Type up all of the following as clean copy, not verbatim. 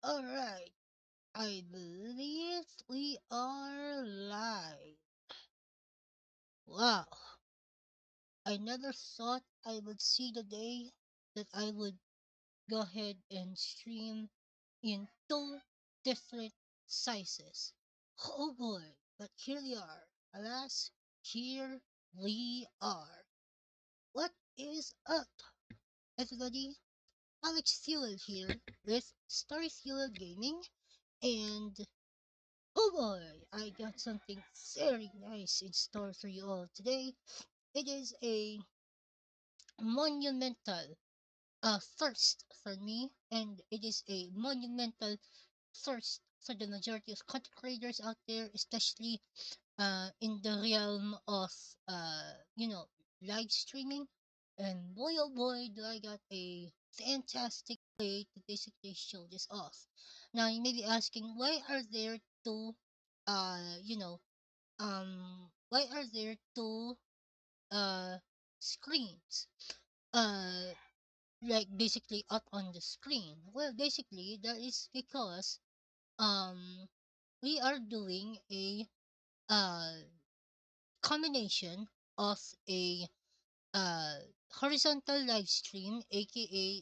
Alright, I believe we are live. Wow, I never thought I would see the day that I would go ahead and stream in two different sizes. Oh boy, but here we are. Alas, here we are. What is up, everybody? Alex Fuel here with StoryFueled Gaming, and oh boy, I got something very nice in store for you all today. It is a monumental first for me, and it is a monumental first for the majority of content creators out there, especially in the realm of live streaming. And boy oh boy, do I got a fantastic way to basically show this off. Now you may be asking, uh you know why are there two uh screens uh like basically up on the screen? Well, basically that is because um we are doing a uh combination of a uh horizontal live stream, aka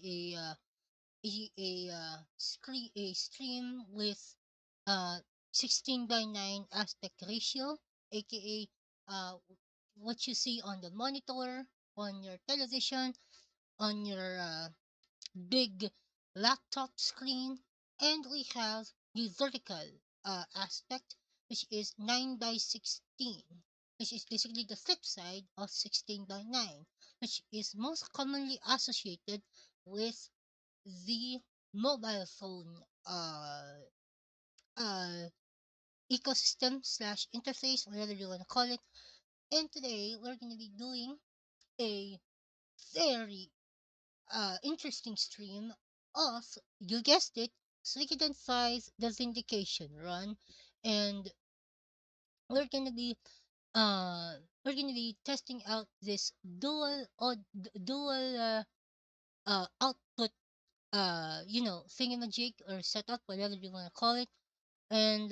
a stream with uh 16 by 9 aspect ratio, aka uh what you see on the monitor, on your television, on your big laptop screen. And we have the vertical aspect, which is 9 by 16, which is basically the flip side of 16 by 9, which is most commonly associated with the mobile phone uh, ecosystem slash interface, whatever you want to call it. And today we're going to be doing a very interesting stream of, you guessed it, Suikoden V The Vindication run. And we're going to be testing out this dual output thingamajig or setup, whatever you want to call it. And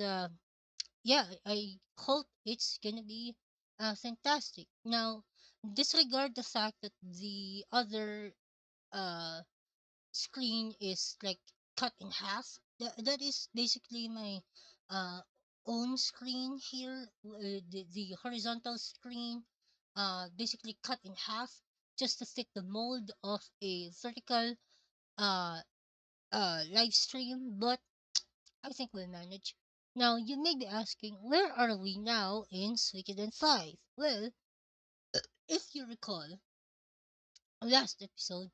yeah, I hope it's gonna be fantastic. Now, disregard the fact that the other uh screen is like cut in half. That is basically my uh own screen here. The horizontal screen basically cut in half just to fit the mold of a vertical uh live stream, but I think we'll manage. Now, you may be asking, where are we now in Suikoden 5? Well, if you recall, last episode,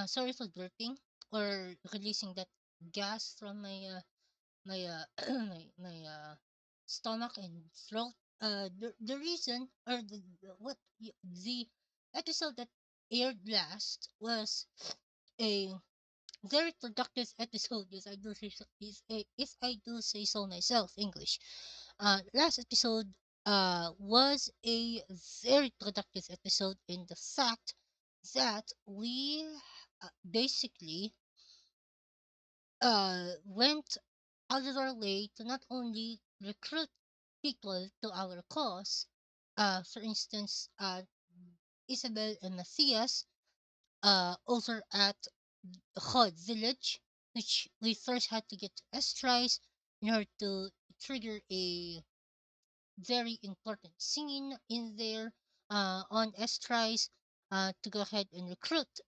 sorry for burping or releasing that gas from my stomach and throat. The reason or the episode that aired last was a very productive episode, if I do say so myself, English. Last episode was a very productive episode in the fact that we basically went out of our way to not only recruit people to our cause, for instance, Isabel and Matthias, over at Hod Village, which we first had to get to Estrise in order to trigger a very important scene in there on Estrise to go ahead and recruit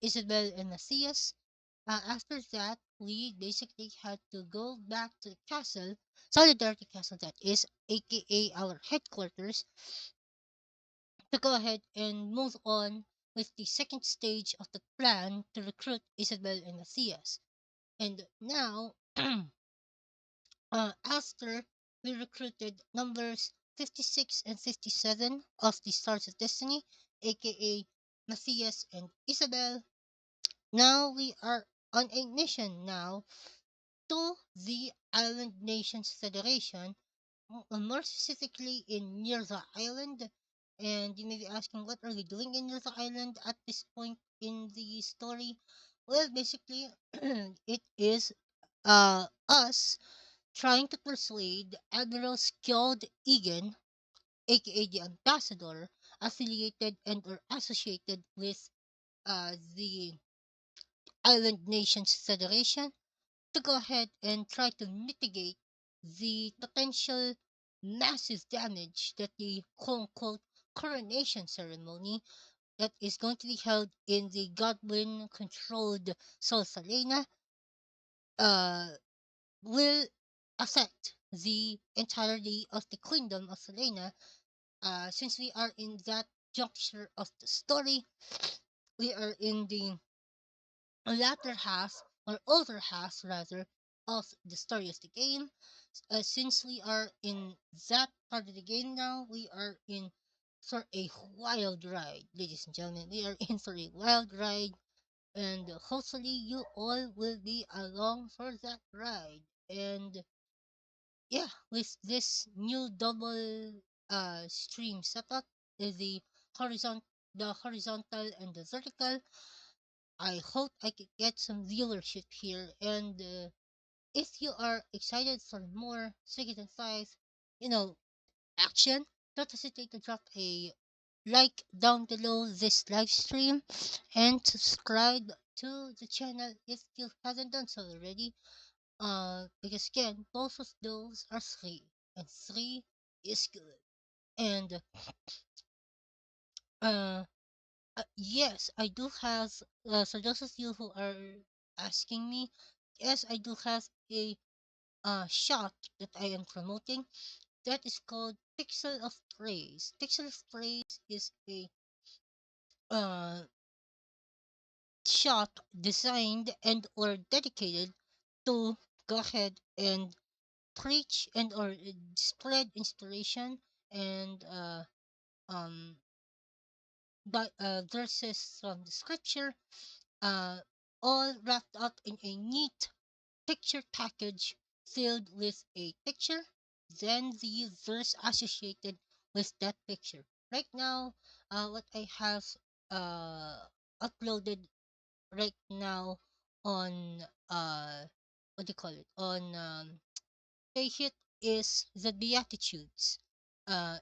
Isabel and Matthias. After that, we basically had to go back to the castle, Solidarity Castle, that is, aka our headquarters, to go ahead and move on with the second stage of the plan to recruit Isabel and Matthias. And now, after we recruited numbers 56 and 57 of the Stars of Destiny, aka Matthias and Isabel, now we are on a mission now to the Island Nations Federation, more specifically in Nirza Island. And you may be asking, what are we doing in Nirza Island at this point in the story? Well, basically, it is us trying to persuade Admiral Egan, aka the ambassador, affiliated and or associated with the Island Nations Federation, to go ahead and try to mitigate the potential massive damage that the quote unquote coronation ceremony that is going to be held in the Godwin controlled Sol Salena uh, will affect the entirety of the Queendom of Selena. Since we are in that juncture of the story, we are in the latter half, or older half rather, of the story of the game. Since we are in that part of the game now, we are in for a wild ride, ladies and gentlemen. We are in for a wild ride, and hopefully you all will be along for that ride. And yeah, with this new double stream setup, the horizontal and the vertical, I hope I could get some viewership here. And if you are excited for more Suikoden 5, you know, action, don't hesitate to drop a like down below this live stream and subscribe to the channel if you haven't done so already. Because again, both of those are free, and free is good. And uh, yes, I do have. For those of you who are asking me, yes, I do have a shot that I am promoting. That is called Pixel of Praise. Pixel of Praise is a uh shop designed and or dedicated to go ahead and preach and or spread inspiration and um verses from the scripture, uh all wrapped up in a neat picture package filled with a picture, then the verse associated with that picture. Right now, what I have uh uploaded right now on what do you call it, on Payhit, is the Beatitudes, a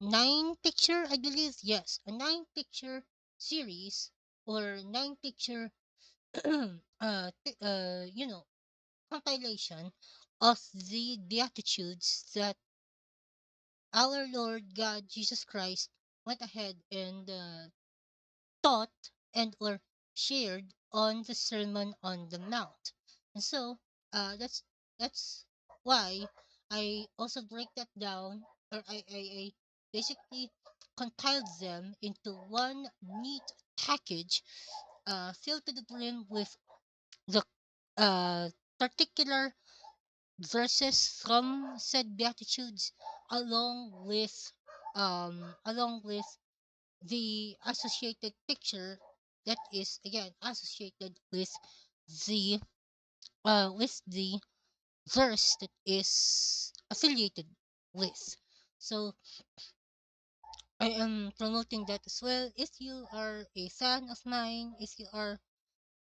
nine picture, I believe, yes, a nine picture series, or nine picture you know, compilation of the Beatitudes that our Lord God Jesus Christ went ahead and taught and or shared on the Sermon on the Mount. And so that's why I also break that down, or I basically compiled them into one neat package, filled to the brim with the uh, particular verses from said beatitudes, along with the associated picture that is again associated the with the verse that is affiliated with. So I am promoting that as well. If you are a fan of mine, if you are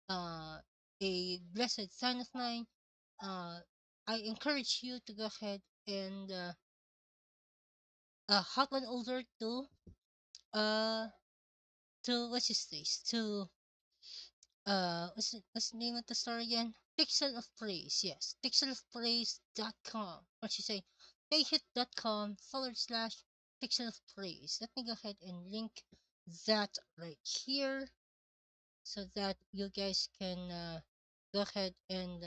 uh, a blessed fan of mine, uh, I encourage you to go ahead and hop on over uh what's his face, to what's the name of the store again? Pixel of Praise, yes, pixelofpraise.com, what you say, payhit.com/, pixel of praise. Let me go ahead and link that right here so that you guys can go ahead and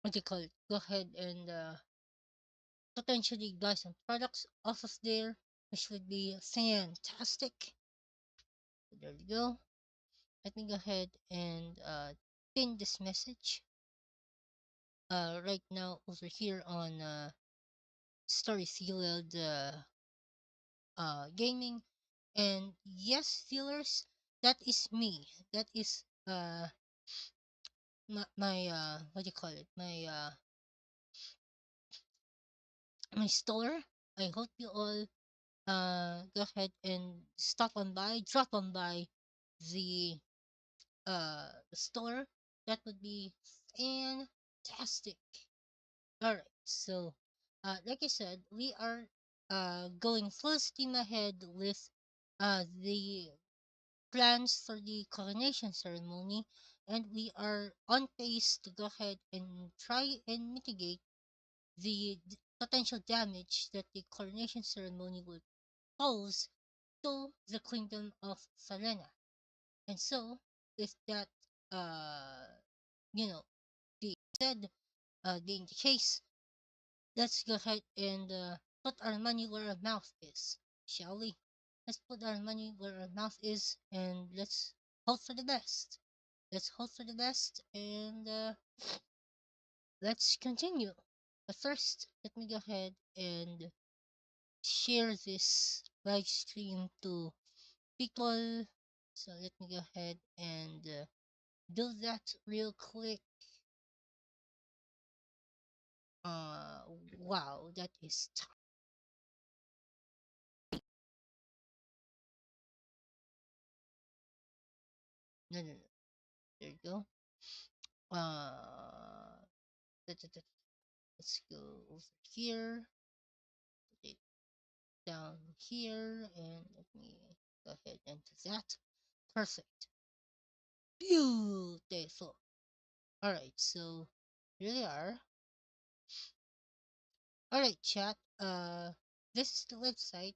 what do you call it, go ahead and potentially buy some products off of there, which would be fantastic. There we go. Let me go ahead and pin this message right now over here on StoryFueled Gaming. And yes, viewers, that is me. That is my what do you call it? My store. I hope you all go ahead and stop on by, drop on by the store, that would be fantastic. All right, so like I said, we are going full steam ahead with the plans for the coronation ceremony, and we are on pace to go ahead and try and mitigate the potential damage that the coronation ceremony would pose to the kingdom of Salena. And so, if that, uh, you know, being said, being the case, let's go ahead and put our money where our mouth is, shall we? Let's put our money where our mouth is, and let's hope for the best. Let's hope for the best, and let's continue. But first, let me go ahead and share this live stream to people. So let me go ahead and do that real quick. Uh, wow, that is no, no, no. There you go. Uh, let's go over here, put it down here, and let me go ahead and do that. Perfect. Beautiful. All right, so here they are. All right, chat. This is the website.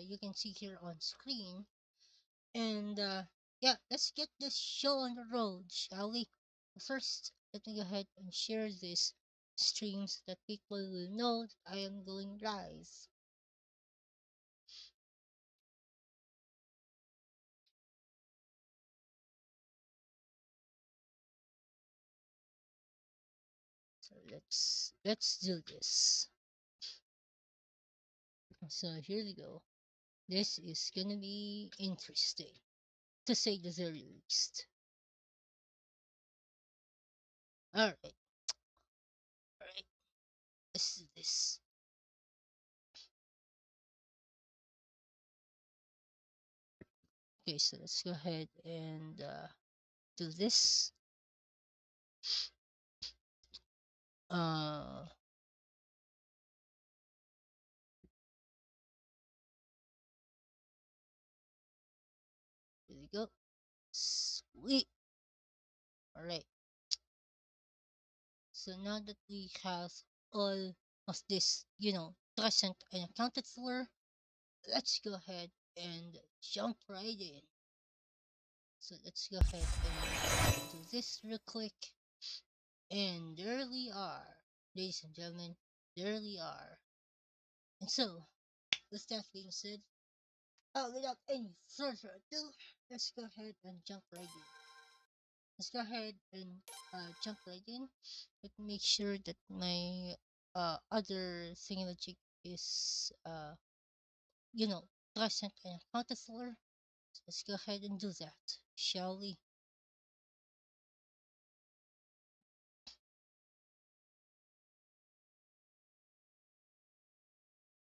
You can see here on screen, and yeah, let's get this show on the road, shall we? First, let me go ahead and share this stream so that people will know that I am going live. So let's do this. So here we go. This is gonna be interesting, to say the very least. All right, all right. Let's do this. Okay, so let's go ahead and do this. Uh, here we go. Sweet. All right. So now that we have all of this, present and accounted for, let's go ahead and jump right in. So let's go ahead and do this real quick. And there we are, ladies and gentlemen. There we are. And so, with that being said, without any further ado, let's go ahead and jump right in. Let's go ahead and jump right in. Let me make sure that my other thingamajig is you know present and accounted for. So let's go ahead and do that, shall we?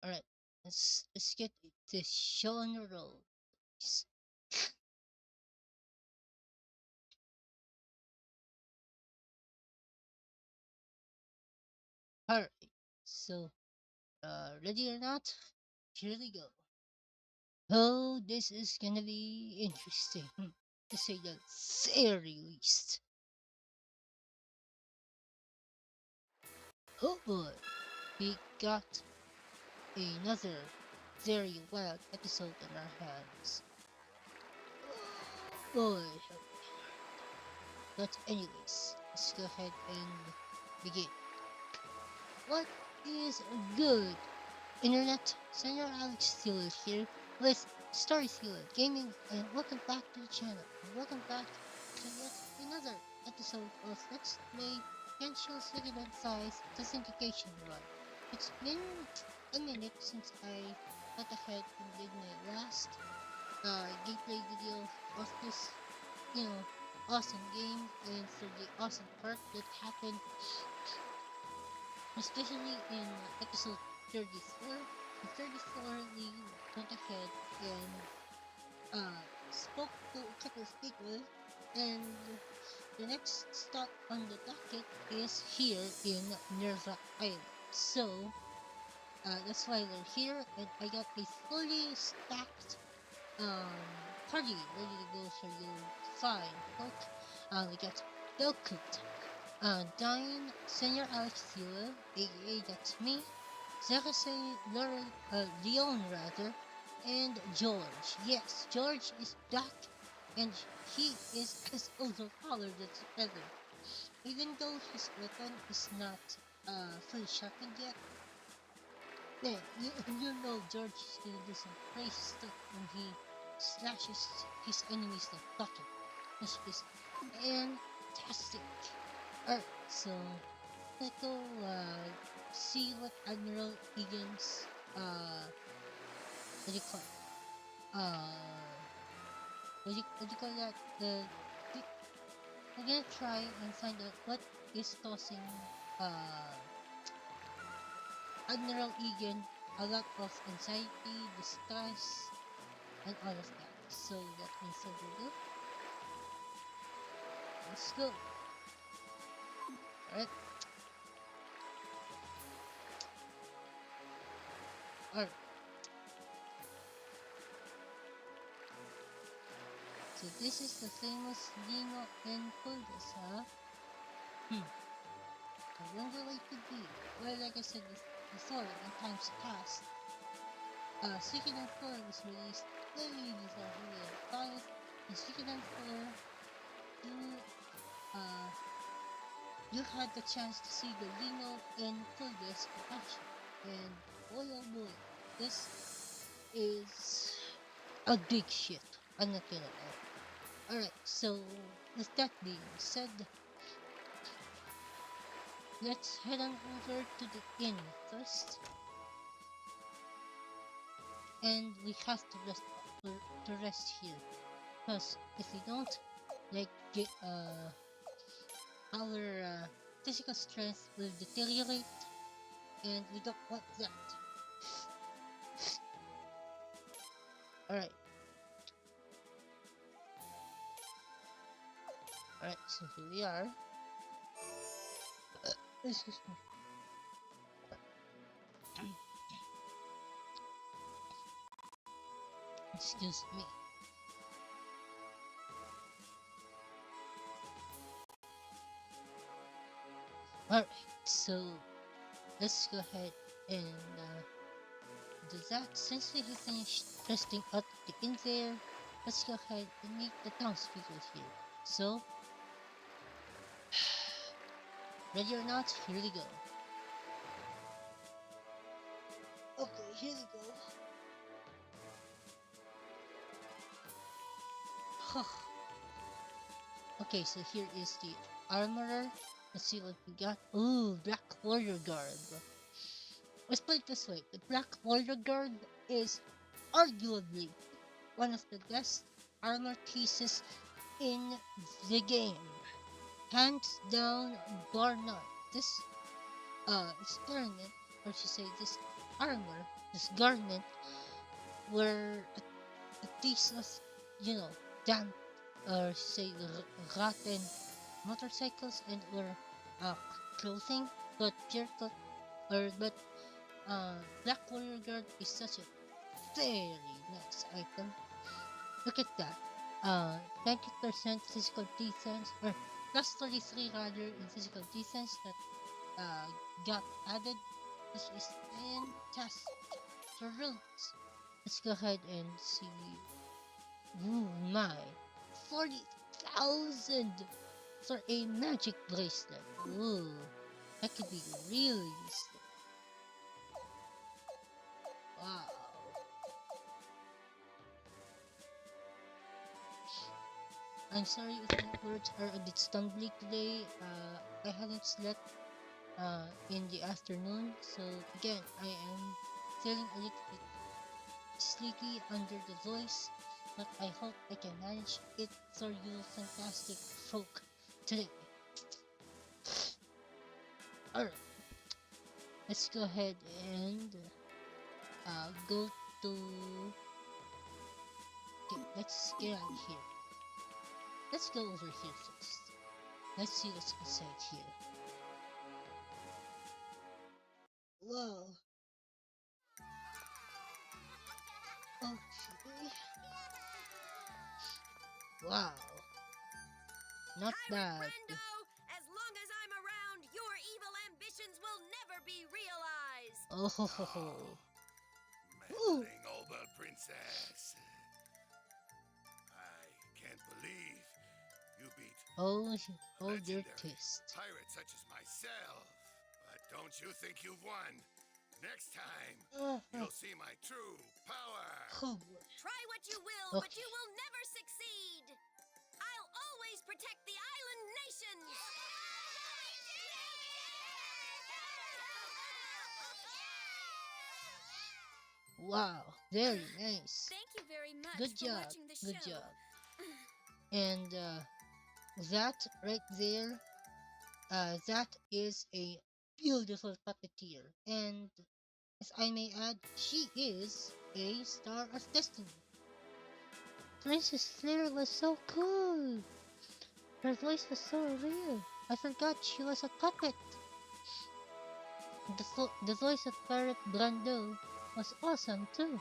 All right, let's get this show on the road. All right, so ready or not, here we go. Oh, this is gonna be interesting, to say the very least. Oh boy, we got another very wild episode in our hands. Oh boy. But anyways, let's go ahead and begin. What is good, Internet? Senor Alex Fuel here with StoryFueled Gaming, and welcome back to the channel. And welcome back to yet another episode of Let's Play Potential Suikoden V the Syndication Run. It's been a minute since I went ahead and did my last gameplay video of this, you know, awesome game, and for the awesome part that happened, especially in episode 34. In 34, we went ahead and spoke to a couple of people, And the next stop on the docket is here in Nerva Island. So that's why we're here, and I got a fully stacked party ready to go for you fine folk. We got Dokut, Dine, Senor Alex Fuel, aka that's me, Zakase Leon rather, and George. Yes, George is back, and he is as overpowered as ever. Even though his weapon is not fully sharpened yet, yeah, you know George is gonna do some crazy stuff when he slashes his enemies like butter. Which is fantastic. Alright, so let's go see what Admiral Egan's what do you call it? What do you call that? The we're gonna try and find out what is causing uh Admiral Egan a lot of anxiety, distress, and all of that. So that means over. Let's go. Alright. Alright. So this is the famous Lino and Pulgas, huh? I wonder what it could be. Well, like I said before, in times past, Suikoden 4 was released way before Suikoden 5. In Suikoden 4, you, you had the chance to see the Lino and Pulgas in action. And boy oh boy, this is a big shit. I'm not gonna lie. Alright, so with that being said, let's head on over to the inn first. And we have to rest here. Because if we don't, like, get, our physical strength will deteriorate. And we don't want that. Alright. Alright, so here we are. Excuse me. Excuse me. Alright, so let's go ahead and do that. Since we have finished resting at the inn there, let's go ahead and meet the townspeople here. So, ready or not, here we go. Okay, here we go. Okay, so here is the armorer. Let's see what we got. Ooh, Black Warrior Guard. Let's put it this way. The Black Warrior Guard is arguably one of the best armor pieces in the game. Hands down, bar none. This experiment, or to say this armor, this garment, were a piece of, you know, damp, or say rotten motorcycles and or clothing, but Black Warrior Guard is such a very nice item. Look at that. 90% physical defense, or plus 33 rather in physical defense that got added, which is fantastic. For runes, let's go ahead and see. Ooh my, 40,000 for a magic bracelet. Ooh, that could be really useful. Wow. I'm sorry if my words are a bit stumbly today. I haven't slept in the afternoon, so again, I am feeling a little bit sleepy under the voice, but I hope I can manage it for you fantastic folk today. Alright, let's go ahead and go to... Okay, let's get out of here. let's go over here first. Let's see what's inside here. Wow. Okay. Wow. Not bad. As long as I'm around, your evil ambitions will never be realized. Oh ho ho ho. Meddling old princess. I can't believe you beat Oh, a oh dear legendary twist. pirate such as myself. But don't you think you've won? Next time, you'll see my true power. Oh, Try what you will, but okay. you will never succeed. I'll always protect the island nations. Wow, very nice. Thank you very much Good for job, watching the good show. job. And that right there, that is a beautiful puppeteer. And as I may add, she is a star of destiny. Princess Claire was so cool. Her voice was so real. I forgot she was a puppet. The voice of Pirate Brando was awesome too.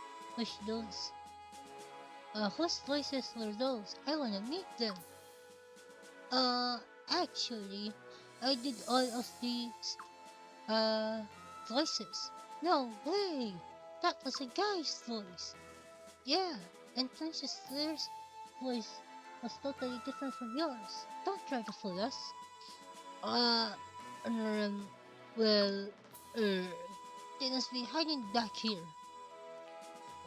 Whose voices were those? I wanna meet them. Uh, actually, I did all of these, voices. No way! That was a guy's voice. Yeah, and Princess Claire's voice was totally different from yours. Don't try to fool us. Uh, um, well, they must be hiding back here.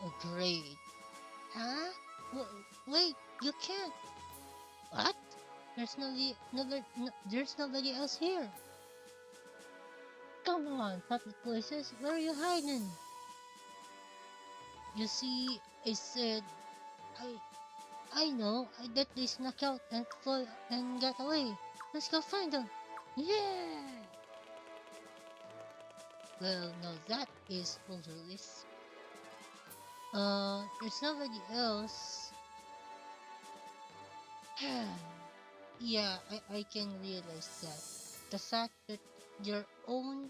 Oh, great. Huh? Wait, you can't. What? There's nobody else here. Come on, puppet voices, where are you hiding? You see, I said, I know, I bet they snuck out and fall and got away. Let's go find them. Yeah! Well, now that is over with. There's nobody else. Yeah, I can realize that. The fact that your own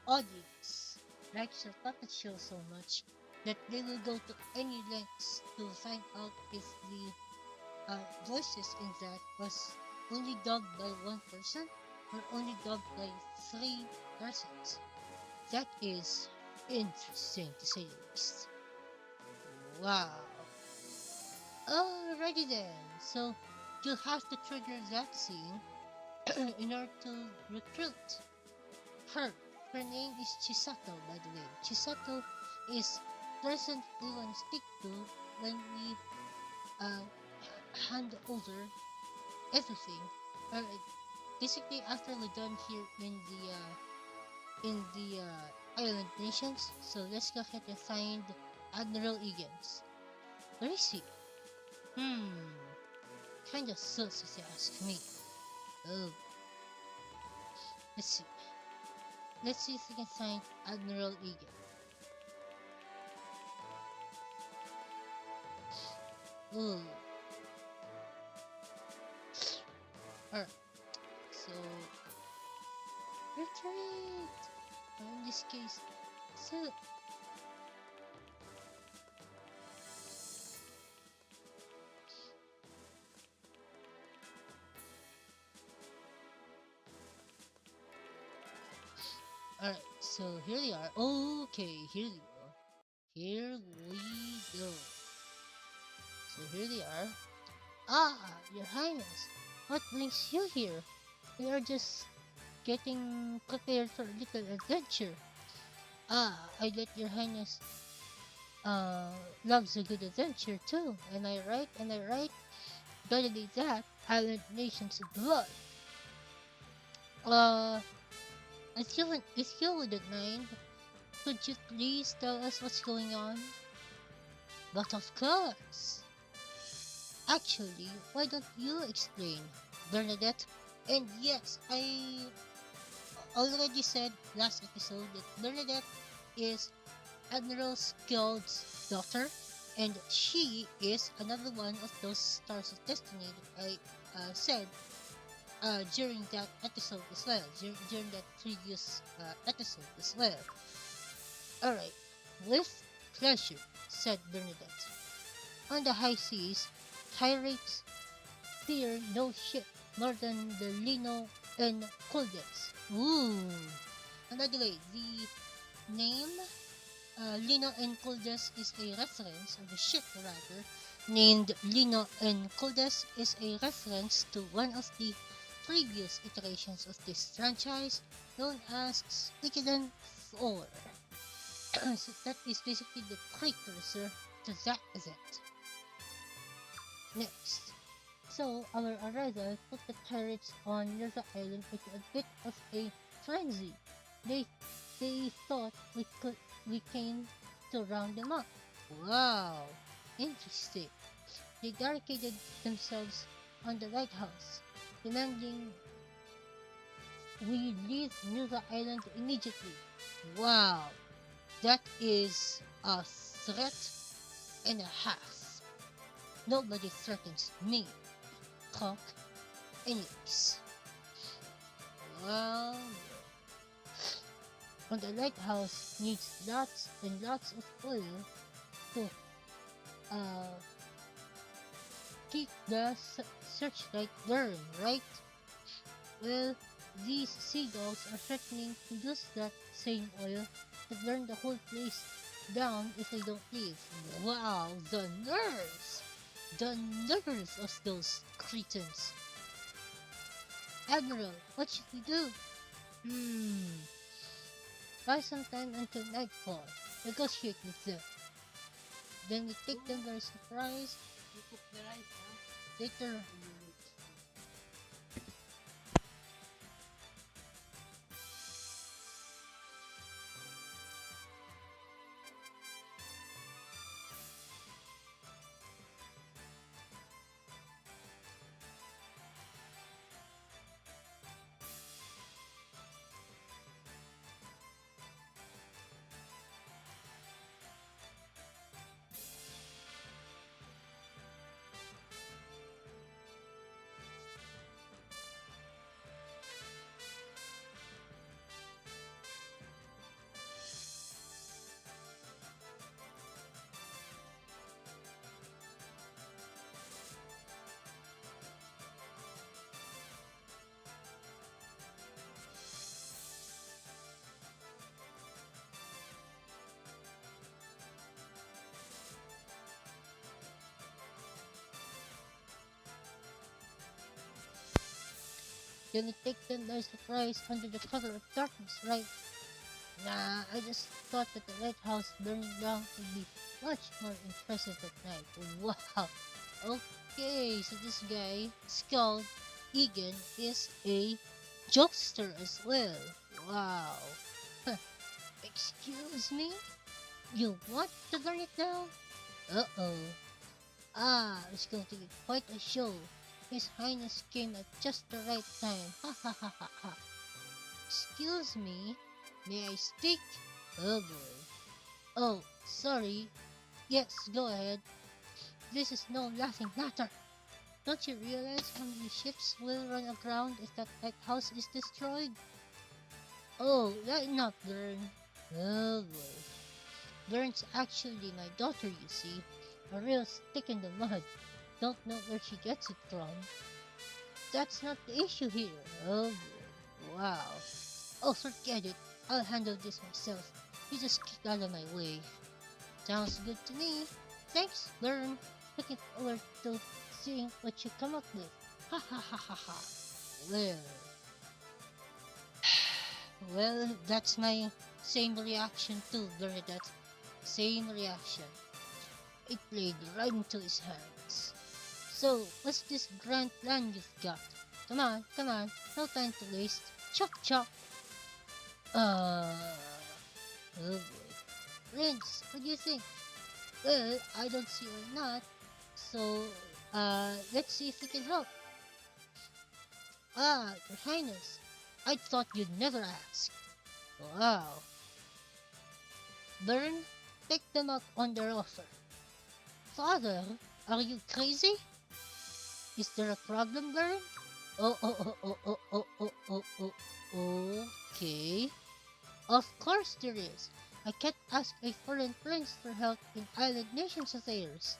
audience likes your puppet show so much that they will go to any lengths to find out if the voices in that was only dubbed by one person or only dubbed by three persons. That is interesting to say the least. Wow. Alrighty then. So you'll have to trigger that scene in order to recruit her. Her name is Chisato, by the way. Chisato is person we want to speak to when we hand over everything. Uh, Basically, after we're done here in the island nations, so let's go ahead and find Admiral Egan. Where is he? Kinda sus if you ask me. Oh, let's see. Let's see if we can find Admiral Egan. Oh. Alright. So retreat! Or in this case, so alright, so here we are. Okay, here we go. Here we go. So here they are. Ah, your highness, what brings you here? We are just getting prepared for a little adventure. Ah, I let your highness loves a good adventure too. And I write. Gotta be that island nation's blood. Uh, if you wouldn't mind, could you please tell us what's going on? But of course. Actually, why don't you explain, Bernadette? And yes, I already said last episode that Bernadette is Admiral Skjold's daughter. And she is another one of those stars of destiny that I said during that episode as well, during that previous episode as well. Alright, with pleasure, said Bernadette. On the high seas, pirates fear no ship more than the Lino and Coldex. Ooh! And by the way, the name Lino and Coldes is a reference, or the ship rather, named Lino and Coldes is a reference to one of the previous iterations of this franchise known as Suikoden V. So that is basically the precursor to that event. Next, so our arrival put the pirates on Yellow Island into a bit of a frenzy. They they thought we came to round them up. Wow, interesting. They barricaded themselves on the lighthouse, demanding we leave Yellow Island immediately. Wow, that is a threat and a half. Nobody threatens me. Talk anyways. Well, and the lighthouse needs lots and lots of oil to uh, keep the searchlight burn, right? Well, these sea dogs are threatening to use that same oil to burn the whole place down if they don't leave. Wow, the nerves! The nerves of those cretins! Admiral, what should we do? Buy some time until nightfall. Negotiate with them. Then we take them by surprise. Later. Then we take them by surprise under the cover of darkness, right? Nah, I just thought that the lighthouse burning down would be much more impressive at night. Wow. Okay, so this guy, Skull Egan, is a jokester as well. Wow. Excuse me? You want to burn it down? Uh-oh. Ah, it's going to be quite a show. His Highness came at just the right time. Ha ha ha ha ha. Excuse me, may I speak? Oh boy. Oh, sorry. Yes, go ahead. This is no laughing matter. Don't you realize how many ships will run aground if that lighthouse is destroyed? Oh, lighten up, Bern. Oh boy. Bern's actually my daughter, you see. A real stick in the mud. Don't know where she gets it from. That's not the issue here. Oh boy. Wow. Oh, forget it. I'll handle this myself. You just keep out of my way. Sounds good to me. Thanks, Bern. Looking forward to seeing what you come up with. Ha ha ha ha ha. Well, well, that's my same reaction too, Bernadette. Same reaction. It played right into his hands. So, what's this grand plan you've got? Come on, no time to waste. Chop chop. Oh boy. Prince, what do you think? Well, I don't see why not. So, let's see if we can help. Ah, Your Highness, I thought you'd never ask. Wow. Bern, take them up on their offer. Father, are you crazy? Is there a problem, Baron? Oh, okay. Of course there is. I can't ask a foreign prince for help in island nations affairs.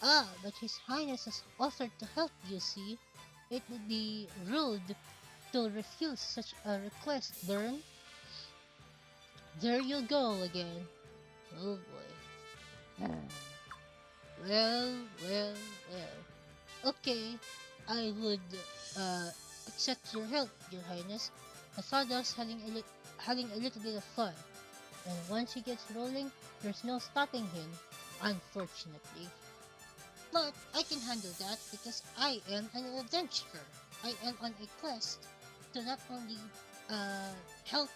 Ah, but His Highness has offered to help, you see. It would be rude to refuse such a request, Bern. There you go again. Oh boy. Well, well, well. Okay, I would uh, accept your help, Your Highness. My father's having a little bit of fun, and once he gets rolling, there's no stopping him, unfortunately. But I can handle that because I am an adventurer. I am on a quest to not only uh, help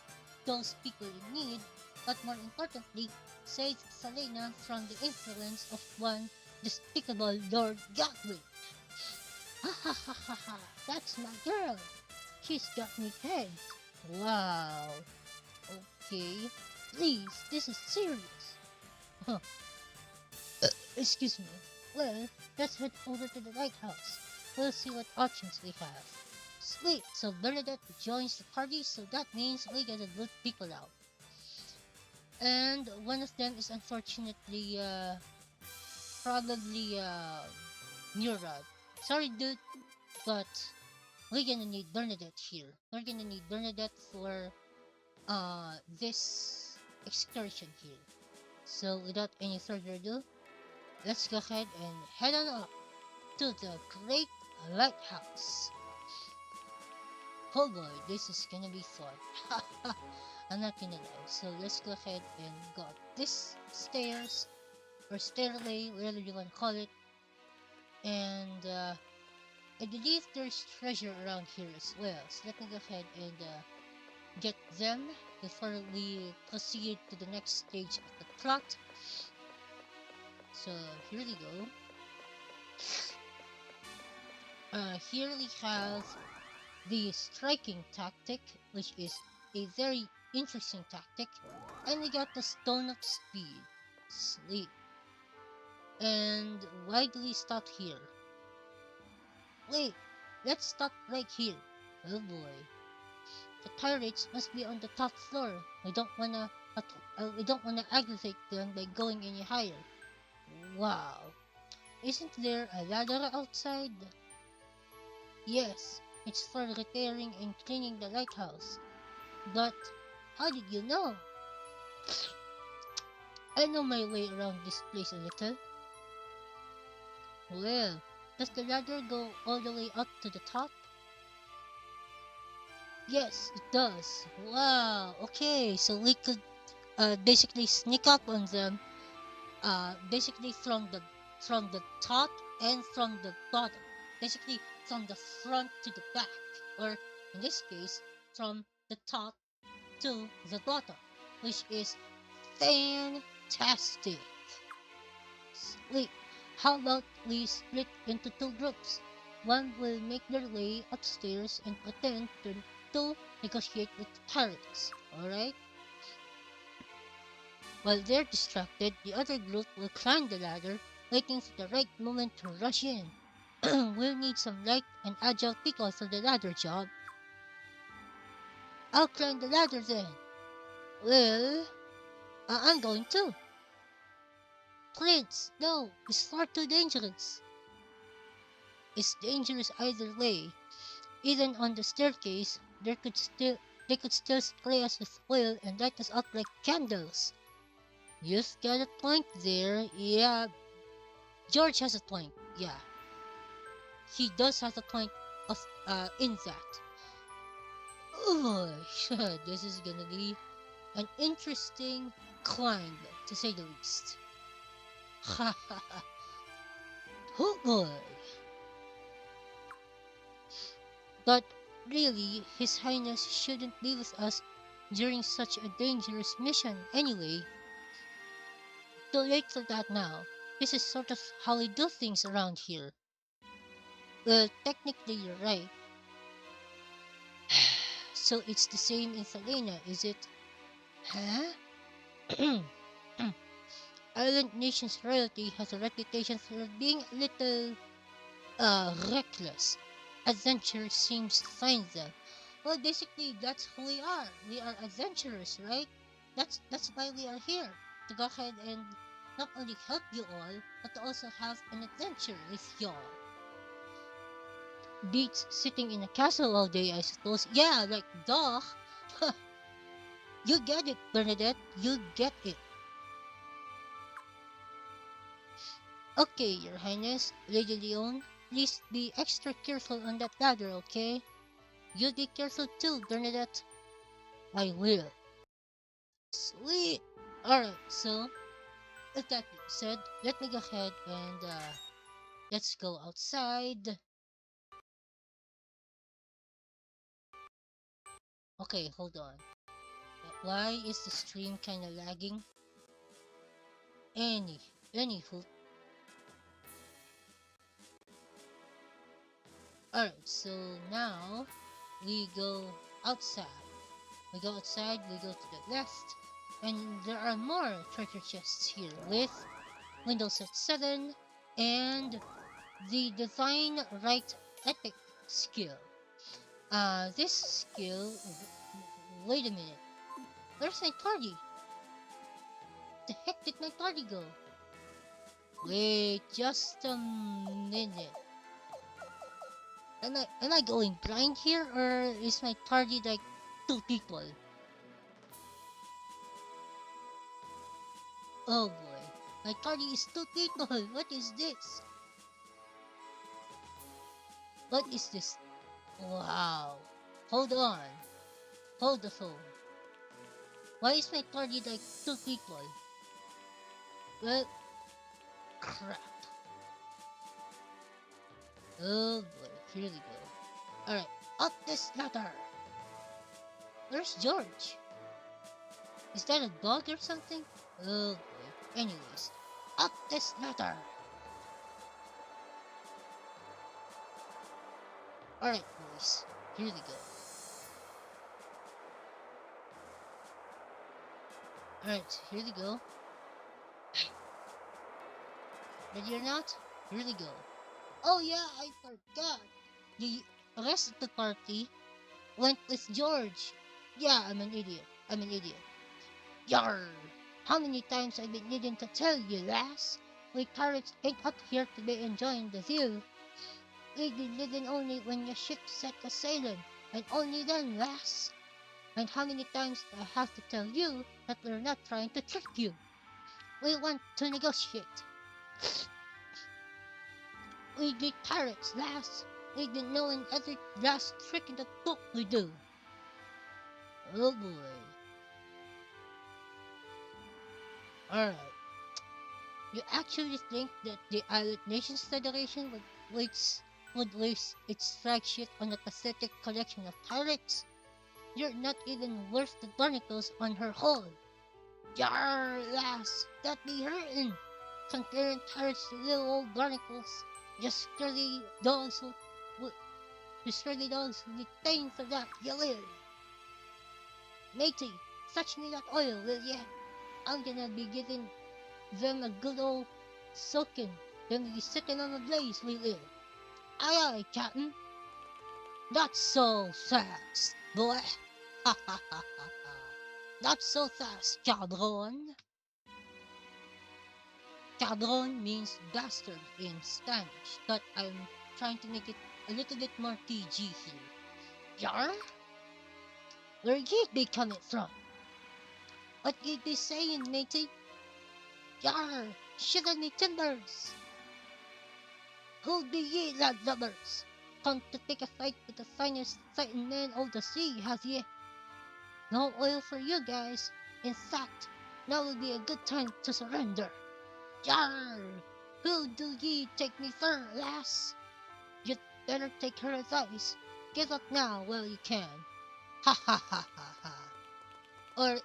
those people in need, but more importantly, save Selena from the influence of one despicable Lord Gatwick. Ha ha ha ha ha! That's my girl! She's got me pegged! Wow! Okay, please, this is serious! Huh, excuse me. Well, let's head over to the lighthouse. We'll see what options we have. Sweet, so Bernadette joins the party, so that means we gotta loot people out. And one of them is unfortunately, probably, Murad. Sorry, dude, but we're gonna need Bernadette here. We're gonna need Bernadette for this excursion here. So without any further ado, let's go ahead and head on up to the Great Lighthouse. Oh boy, this is gonna be fun. I'm not gonna lie. So let's go ahead and go up this stairs or stairway, whatever you wanna call it. And I believe there's treasure around here as well. So let me go ahead and get them before we proceed to the next stage of the plot. So here we go. Here we have the striking tactic, which is a very interesting tactic, and we got the Stone of Speed. Sleep. And why do we stop here? Wait, let's stop right here. Oh boy. The pirates must be on the top floor. We don't wanna aggravate them by going any higher. Wow. Isn't there a ladder outside? Yes, it's for repairing and cleaning the lighthouse. But how did you know? I know my way around this place a little. Well, does the ladder go all the way up to the top? Yes, it does. Wow, okay, so we could basically sneak up on them basically from the top and from the bottom. Basically from the front to the back, or in this case, from the top to the bottom, which is fantastic. Wait, how about we split into two groups? One will make their way upstairs and pretend to negotiate with the pirates, alright? While they're distracted, the other group will climb the ladder, waiting for the right moment to rush in. We'll need some light and agile people for the ladder job. I'll climb the ladder then. Well, I'm going to. Prince, no, it's far too dangerous. It's dangerous either way. Even on the staircase, they could still spray us with oil and light us up like candles. You've got a point there. Yeah, George has a point. Yeah, he does have a point of in that. Oh, this is gonna be an interesting climb, to say the least. Ha ha ha. Oh boy. But really, His Highness shouldn't be with us during such a dangerous mission anyway. Too late for that now. This is sort of how we do things around here. Well, technically you're right. So it's the same in Salena, is it? Huh? island nation's royalty has a reputation for being a little reckless. Adventure seems to find them. Well, basically, that's who we are. We are adventurers, right? That's why we are here, to go ahead and not only help you all, but to also have an adventure with y'all. Beats sitting in a castle all day, I suppose. Yeah, like duh. You get it, Bernadette. You get it. Okay, Your Highness, Lady Leon, please be extra careful on that ladder, okay? You be careful too, Bernadette. I will. Sweet! Alright, so, with that being said, let me go ahead and, let's go outside. Okay, hold on. Why is the stream kinda lagging? Anywho. Alright, so now, we go outside. We go outside, we go to the left, and there are more treasure chests here with Windows at 7 and the Divine Right Epic skill. This skill. Wait a minute. Where's my party? The heck did my party go? Wait, just a minute. Am I going blind here, or is my party like 2 people? Oh boy, my party is 2 people. What is this? What is this? Wow. Hold on. Hold the phone. Why is my party like 2 people? Well, crap. Oh boy, here we go. Alright, up this ladder. Where's George? Is that a bug or something? Oh boy. Anyways, up this ladder. Alright, boys. Here we go. Alright, here we go. Ready or not? Here we go. Oh yeah, I forgot. The rest of the party went with George. Yeah, I'm an idiot. Yarr! How many times I've been needing to tell you, lass? We pirates ain't up here to be enjoying the view. We be living only when your ship set a sailing, and only then, lass. And how many times do I have to tell you that we're not trying to trick you? We want to negotiate. We be pirates, lass. We've been knowing every last trick in the book we do. Oh boy. Alright. You actually think that the Island Nations Federation would waste its flagship on a pathetic collection of pirates? You're not even worth the barnacles on her hull. Yar, lass, that be hurtin'. Comparing pirates to little old barnacles. Just scurry dogs who be paying for that, you will. Matey, fetch me that oil, will ya? I'm gonna be giving them a good old soaking. Then we be sitting on the blaze, we will. Aye aye, Captain. Not so fast, boy. Ha ha ha ha ha. Not so fast, cabron. Cabron means bastard in Spanish, but I'm trying to make it a little bit more PG here. Yar? Where ye be coming from? What ye be saying, matey? Yar! Shiver me timbers! Who be ye, landlubbers? Come to pick a fight with the finest fighting men of the sea, have ye? No oil for you guys. In fact, now will be a good time to surrender. Yar! Who do ye take me for, lass? You'd better take her advice. Give up now while you can. Ha ha ha ha ha. Or,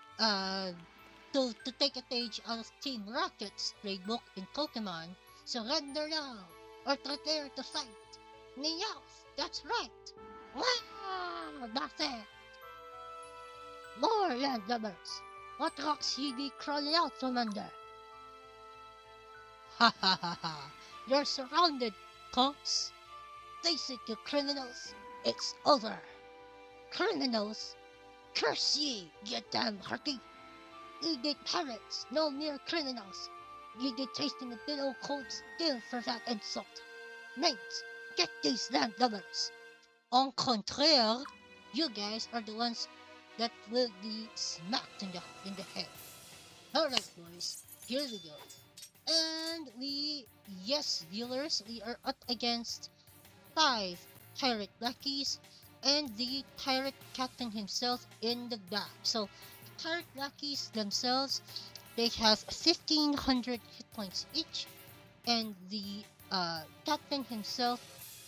to take a page out of Team Rocket's playbook in Pokemon, surrender now, or prepare to fight. Meowth, that's right. Wow, that's it. More landlubbers. What rocks ye be crawling out from under? Ha ha ha ha! You're surrounded, punks! Face it, you criminals! It's over! Criminals! Curse ye, you damn hearty! Ye did pirates, no mere criminals! Ye did tasting a good old cold steel for that insult! Mates, get these landlubbers! En contraire, you guys are the ones that will be smacked in the head. Alright, boys, here we go. And yes, viewers, we are up against 5 pirate lackeys and the pirate captain himself in the back. So, the pirate lackeys themselves, they have 1500 hit points each, and the captain himself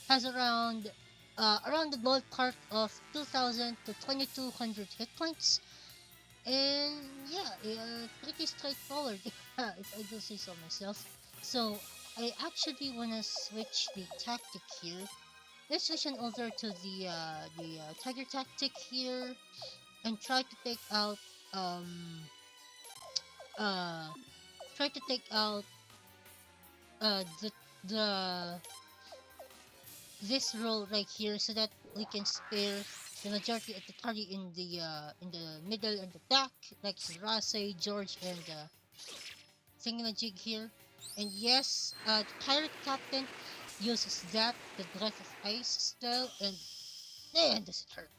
has around the ballpark of 2000 to 2200 hit points. And yeah, pretty straightforward if I do say so myself. So I actually wanna switch the tactic here. Let's switch on over to the tiger tactic here and um uh try to take out the this role right here so that we can spare the majority of the party in the middle and the back, like Rase, George, and Thingamajig here. And yes, the pirate captain uses the breath of ice spell, and man, does it hurt.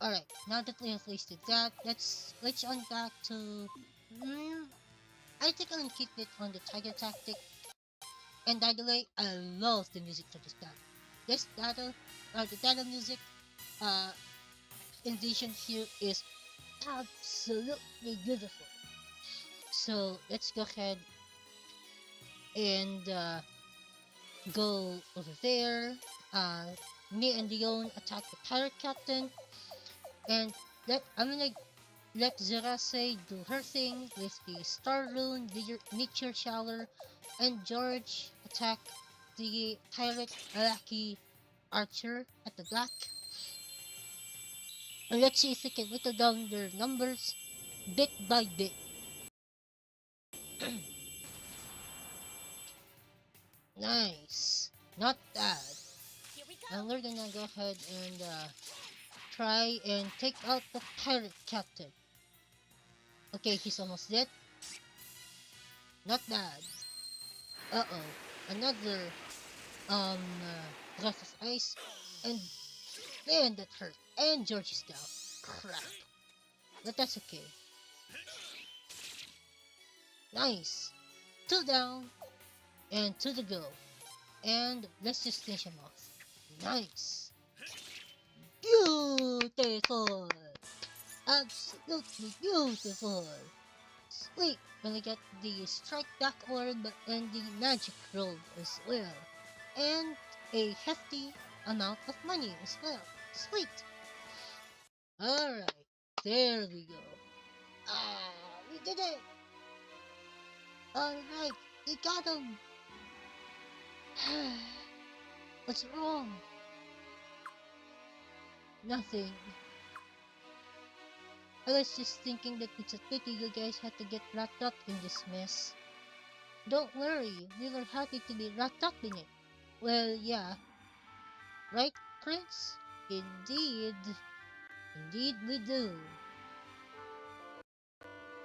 Alright, now that we have wasted that, let's switch on back to. Mm, I think I'm gonna keep it on the tiger tactic. And by the way, I love the music for this battle. This battle, the battle music, uh, envision here is absolutely beautiful. So let's go ahead and go over there. Uh, me and Leon attack the pirate captain, and I'm gonna let Zerase do her thing with the Star Rune, Nature Shower, and George attack the pirate Lucky Archer at the back. And let's see if we can whittle down their numbers bit by bit. Nice. Not bad. Here we Now go. we're gonna go ahead and try and take out the pirate captain. Okay, he's almost dead. Not bad. Uh-oh. Another breath of ice. And man, that hurt. And George is down. Crap. But that's okay. Nice. 2 down and 2 to go. And let's just finish him off. Nice. Beautiful. Absolutely beautiful. Sweet. When we get the strike back orb and the magic robe as well. And a hefty amount of money as well. Sweet. Alright. There we go. Ah, we did it. Alright. We got him. What's wrong? Nothing. I was just thinking that it's a pity you guys had to get wrapped up in this mess. Don't worry, we were happy to be wrapped up in it. Well, yeah. Right, Prince? Indeed. Indeed we do.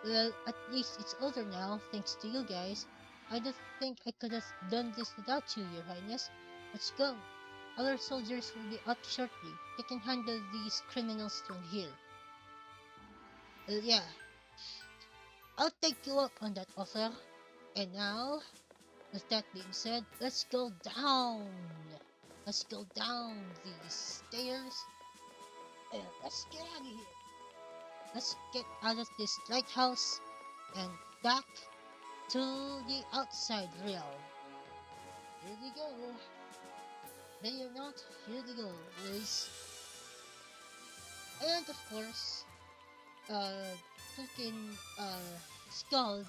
Well, at least it's over now, thanks to you guys. I don't think I could have done this without you, Your Highness. Let's go. Our soldiers will be up shortly. They can handle these criminals from here. Well, yeah. I'll take you up on that offer. And now, with that being said, let's go down. Let's go down these stairs. And let's get out of here. Let's get out of this lighthouse and back to the outside realm. Here we go. Ready or not, here we go, boys. And of course, freaking Skull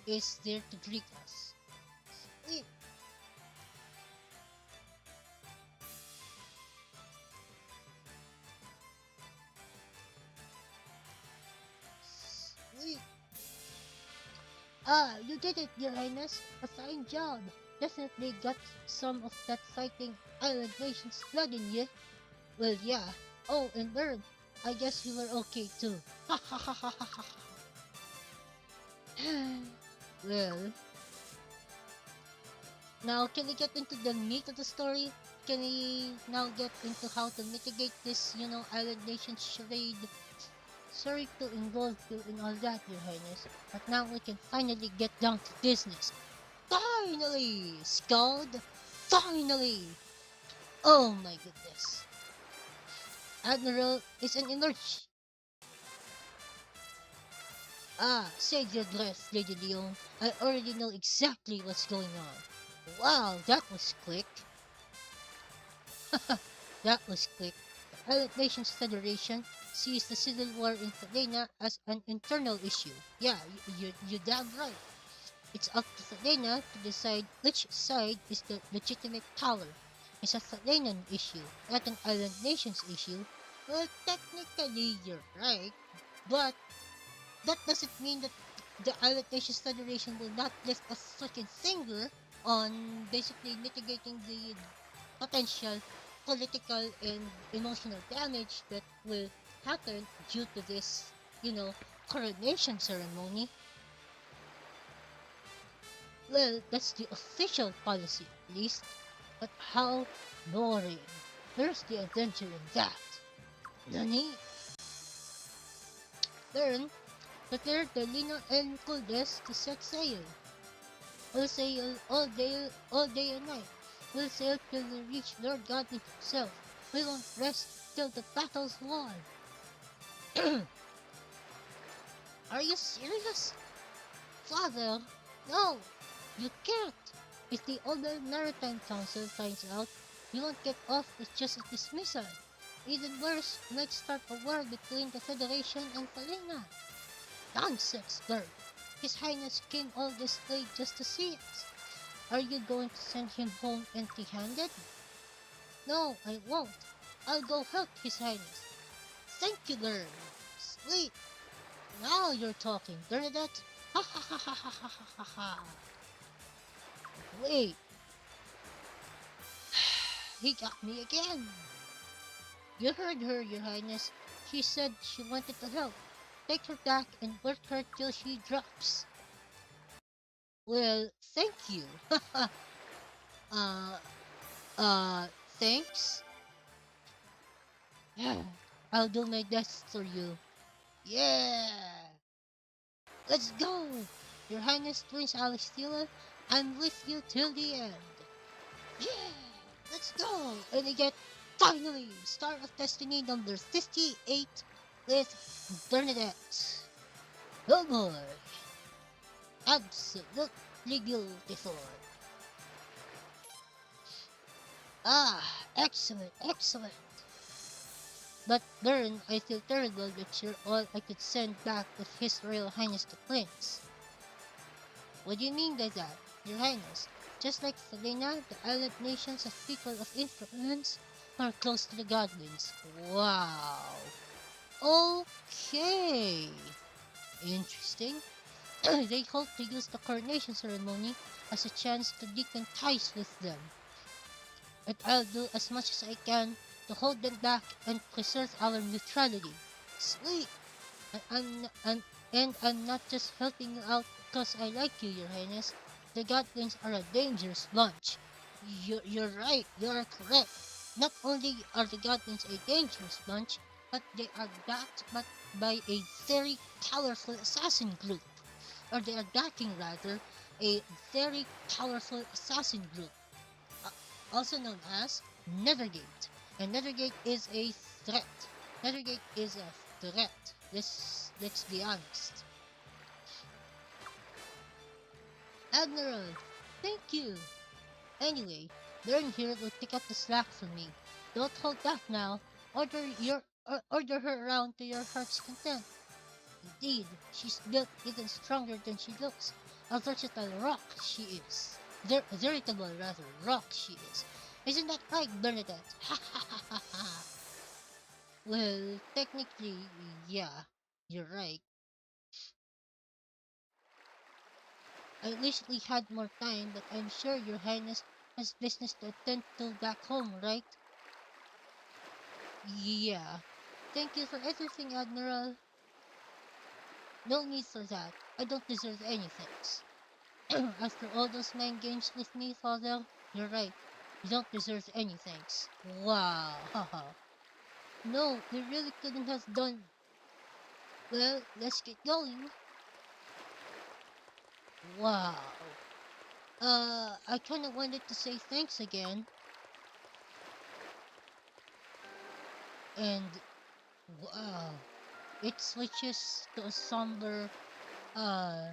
is there to greet us. Sweet. Sweet. Ah, you did it, Your Highness. A fine job. Definitely got some of that fighting island nation's blood in you. Well, yeah. Oh, and Bird, I guess you were okay too. Ha ha ha ha ha ha. Well, now can we get into the meat of the story? Can we now get into how to mitigate this, island nation charade? Sorry to involve you in all that, Your Highness, but now we can finally get down to business. Finally! Scald! Finally! Oh my goodness. Admiral is an emerge. Ah, save your breath, Lady Leon. I already know exactly what's going on. Wow, that was quick. That was quick. The Allied Nations Federation sees the civil war in Selena as an internal issue. Yeah, you damn right. It's up to Selena to decide which side is the legitimate power. It's a Selenan issue, not an island nation's issue. Well, technically you're right, but that doesn't mean that the Island Nations Federation will not lift a freaking finger on basically mitigating the potential political and emotional damage that will happen due to this, coronation ceremony. Well, that's the official policy at least, but how boring. Where's the adventure in that? Nani? Learn prepare the Lino and Kuldes to set sail. We'll sail all day and night. We'll sail till we reach Lord Godwin himself. We won't rest till the battle's won. Are you serious? Father, no, you can't. If the Older Maritime Council finds out, you won't get off with just a dismissal. Even worse, you might start a war between the Federation and Palena. Nonsense, Bird. His Highness came all this way just to see us. Are you going to send him home empty-handed? No, I won't. I'll go help His Highness. Thank you, Bird. Sweet. Now you're talking, Bernadette. Ha ha ha ha ha ha ha ha ha. Wait, he got me again. You heard her, Your Highness. She said she wanted to help. Take her back and work her till she drops. Well, thank you. uh, uh, thanks. I'll do my best for you. Yeah! Let's go! Your Highness Prince Alex Fuel, I'm with you till the end. Yeah! Let's go! And we get, finally, Star of Destiny number 58 with Bernadette. Oh boy! Absolutely beautiful. Ah, excellent, excellent. But Bern, I feel terrible that you're all I could send back with His Royal Highness the Prince. What do you mean by that, Your Highness? Just like Selena, the island nations of people of influence are close to the Godwins. Wow. Okay. Interesting. They hope to use the coronation ceremony as a chance to deepen ties with them. And I'll do as much as I can to hold them back and preserve our neutrality. Sweet! And I'm not just helping you out because I like you, Your Highness. The Godwins are a dangerous bunch. You're right, you're correct. Not only are the Godwins a dangerous bunch, but they are backed by a very powerful assassin group. Or they are backing, rather, a very powerful assassin group, uh, also known as Nethergate. And Nethergate is a threat. Nethergate is a threat. Let's be honest. Admiral, thank you. Anyway, Learn here will pick up the slack for me. Don't hold back now. Order her around to your heart's content. Indeed, she's built even stronger than she looks. A versatile rock she is. Veritable, rather, rock she is. Isn't that right, Bernadette? Ha ha ha ha ha. Well, technically, yeah, you're right. I recently had more time, but I'm sure your highness has business to attend to back home, right? Yeah. Thank you for everything, Admiral. No need for that. I don't deserve any thanks. After all those mind games with me, father, you're right. You don't deserve any thanks. Wow, haha. No, we really couldn't have done. Well, let's get going. Wow. I kinda wanted to say thanks again, and wow, it switches to a somber, uh,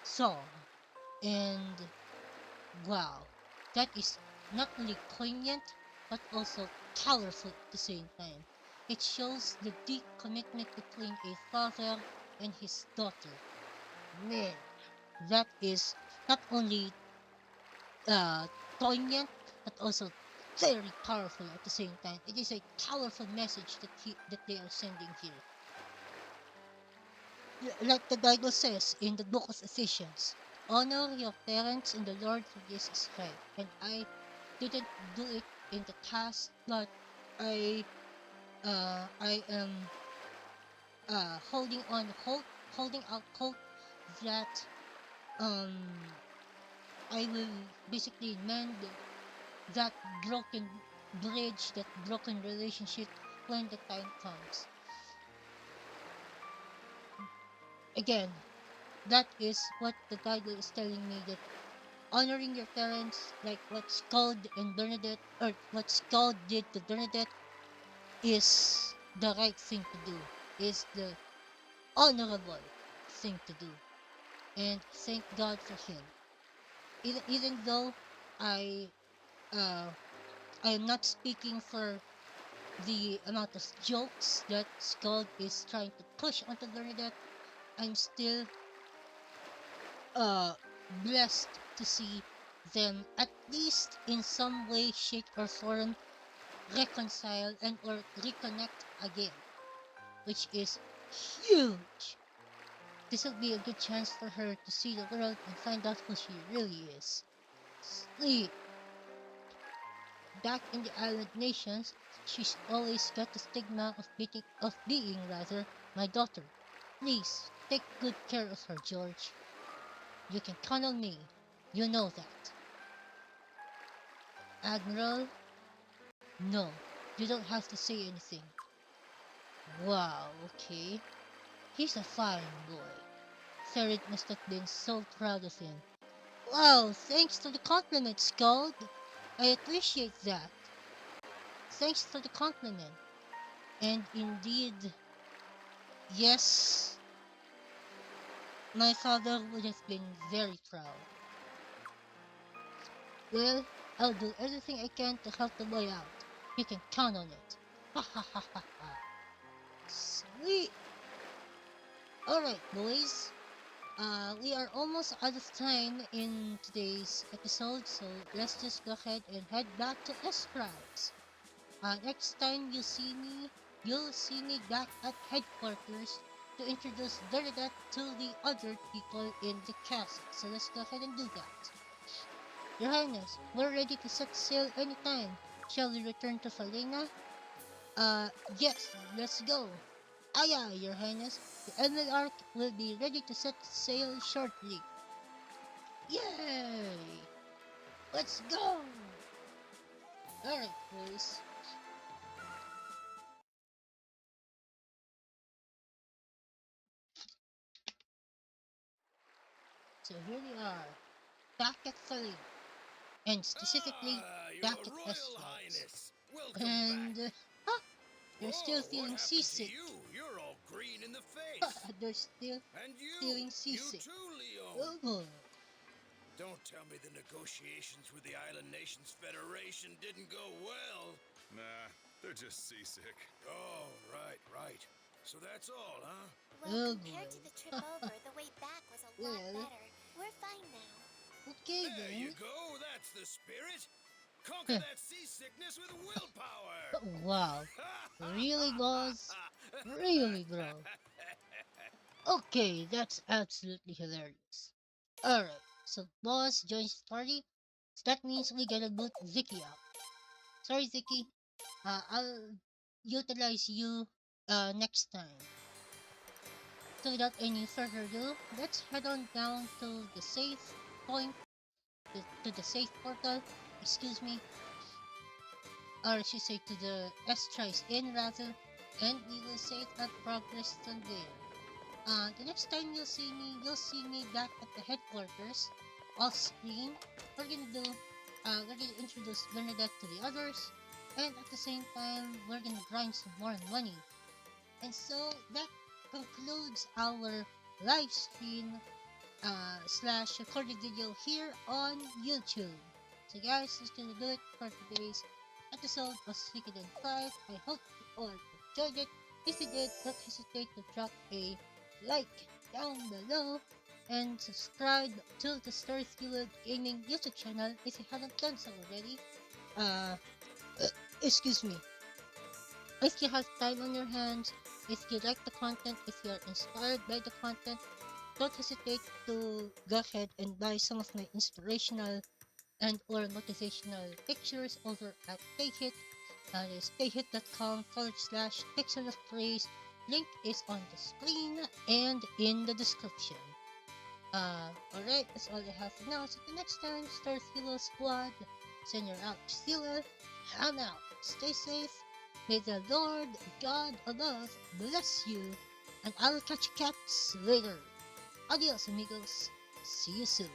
song, and wow, that is not only poignant, but also powerful at the same time. It shows the deep commitment between a father and his daughter. Man, that is not only uh, poignant, but also very powerful at the same time. It is a powerful message that they are sending here. Like the Bible says in the book of Ephesians, honor your parents in the Lord, for this is right. And I didn't do it in the past, but I I am holding on hope, holding out hope that um I will basically mend that broken bridge, that broken relationship when the time comes. Again, that is what the Bible is telling me, that honoring your parents, like what Scald and Bernadette, or what Scald did to Bernadette, is the right thing to do, is the honorable thing to do. And thank God for him. Even though I uh I am not speaking for the amount of jokes that Scald is trying to push onto Bernadette, I'm still uh blessed to see them at least in some way, shape, or form reconcile and or reconnect again, which is huge. This will be a good chance for her to see the world and find out who she really is. Sleep. Back in the island nations, she's always got the stigma of being rather my daughter. Please take good care of her, George. You can count on me. You know that. Admiral, no, you don't have to say anything. Wow, okay. He's a fine boy. Ferid must have been so proud of him. Wow, thanks for the compliment, Scald. I appreciate that. Thanks for the compliment. And indeed, yes, my father would have been very proud. Well, I'll do everything I can to help the boy out. You can count on it. Ha ha ha ha ha. Sweet. Alright, boys. We are almost out of time in today's episode, so let's just go ahead and head back to Escribes. Next time you'll see me back at headquarters to introduce Bernadette to the other people in the castle. So let's go ahead and do that. Your Highness, we're ready to set sail anytime. Shall we return to Falena? Yes, let's go. Aye aye, Your Highness. The Emerald Ark will be ready to set sail shortly. Yay! Let's go! Alright, boys. So here we are, back at Falena, and specifically Your back at Royal Estrades. Highness. Welcome back. And, they're still Whoa, what feeling happened to seasick. you? You're all green in the face. They're still And feeling you seasick. too, Leon. Oh boy. Don't tell me the negotiations with the Island Nations Federation didn't go well. Nah, they're just seasick. Oh, right. So that's all, huh? Well, Oh compared to the trip boy. over, the way back was a lot Well, better. We're fine now. okay There you then. go, that's the spirit. Conquer that seasickness with willpower. Wow. Really, boss? Really, bro? Okay, that's absolutely hilarious. Alright, so boss joins the party. So that means we gotta boot Vicky out. Sorry, Vicky. I'll utilize you next time. So without any further ado, let's head on down to the safe point, to the safe portal, excuse me, or I should say to the S-Trice Inn rather, and we will save our progress from there. The next time you'll see me back at the headquarters, off screen. We're gonna introduce Bernadette to the others, and at the same time, we're gonna grind some more money. And so that concludes our live stream slash recorded video here on YouTube. So guys, that's gonna do it for today's episode of Suikoden V. I hope you all enjoyed it. If you did, don't hesitate to drop a like down below and subscribe to the StoryFueled Gaming YouTube channel if you haven't done so already. Uh, excuse me. If you have time on your hands, if you like the content, if you are inspired by the content, don't hesitate to go ahead and buy some of my inspirational and or motivational pictures over at Payhit. That is payhit.com/pixel of praise. Link is on the screen and in the description. Alright, that's all I have for now. So the next time, Star Hero Squad, Senor Alex Fuel, I'm out. Stay safe. May the Lord God above bless you, and I'll catch you cats later. Adios, amigos. See you soon.